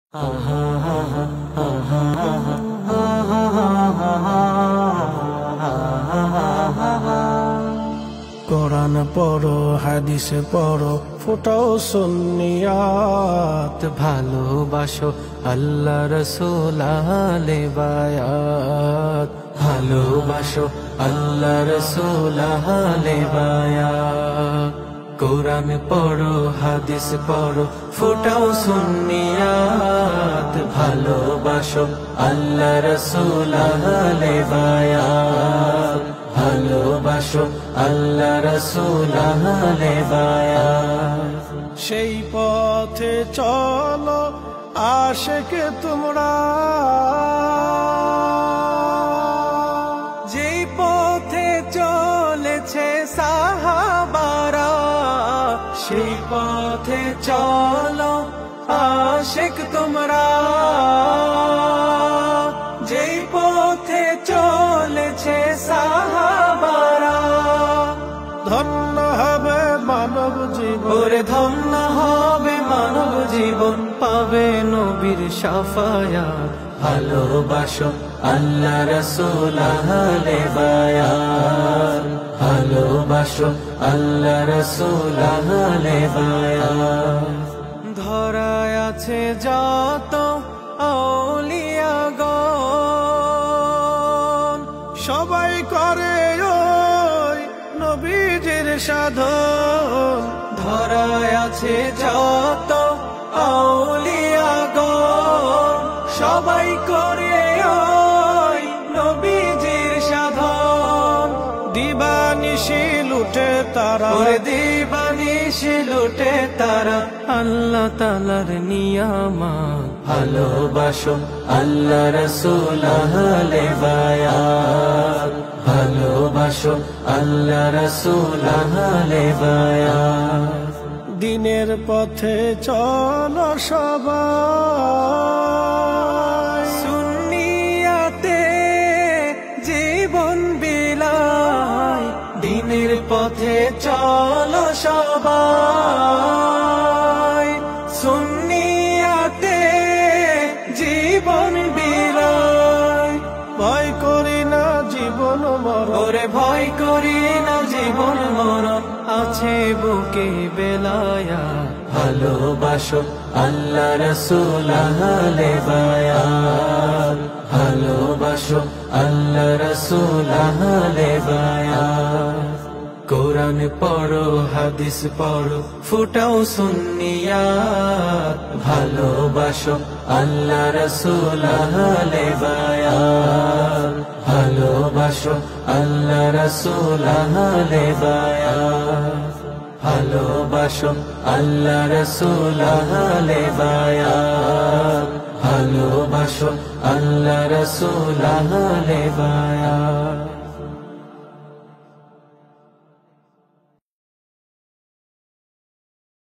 কোরআন পড়ো, হাদিস পড়ো, ফোটাও সুন্নিয়াত। ভালোবাসো আল্লাহ রাসূল আহলে বায়াত, ভালোবাসো আল্লাহ রাসূল আহলে বায়াত। কোরআন পড়ো, হাদিস পড়ো, ফোটাও সুন্নিয়াত। ভালোবাসো আল্লাহ রাসূল আহলে বায়াত, ভালোবাসো আল্লাহ রাসূল আহলে বায়াত। সেই পথে চলো আশিক তোমরা, যেই পথে চলেছে সাহাবারা। সেই পথে চলো আশিক তোমরা, যেই পথে চলেছে সাহাবারা। ধন্য হবে মানব জীবন, ওরে ধন্য হবে মানব জীবন, পাবে নবীর শাফায়াত। ভালোবাসো আল্লাহ রাসূল আহলে বায়াত, ভালোবাসো আল্লাহ রাসূল আহলে বায়াত। ধরায় আছে যত আউলিয়াগণ, সবাই করে ওই নবীজির সাধন। ধরায় আছে যত আউলিয়াগণ, সবাই করে ওই নবীজির সাধন। দিবানিশি লুটে তারা, ওরে দিবানিশি লুটে তারা আল্লাহ তাআলার নিয়ামত। ভালোবাসো আল্লাহ রাসূল আহলে বায়াত, ভালোবাসো আল্লাহ রাসূল আহলে বায়াত। দিনের পথে চলো সবাই, সুন্নিয়াতে জীবন বিলায়। দিনের পথে চলো সবাই, সুন্নিয়াতে জীবন বিলায়। ভয় করি না জীবন মরণ, ওরে ভয় করি না জীবন মরণ, আছে বুকে বেলায়াত। ভালোবাসো আল্লাহ রাসূল আহলে বায়াত, ভালোবাসো আল্লাহ রাসূল আহলে বায়াত। কোরআন পড়ো, হাদিস পড়ো, ফোটাও সুন্নিয়াত। ভালোবাসো আল্লাহ রাসূল আহলে বায়াত, ভালোবাসো আল্লাহ রাসূল আহলে বায়াত। ভালোবাসো আল্লাহ রাসূল আহলে বায়াত, ভালোবাসো আল্লাহ রাসূল আহলে বায়াত।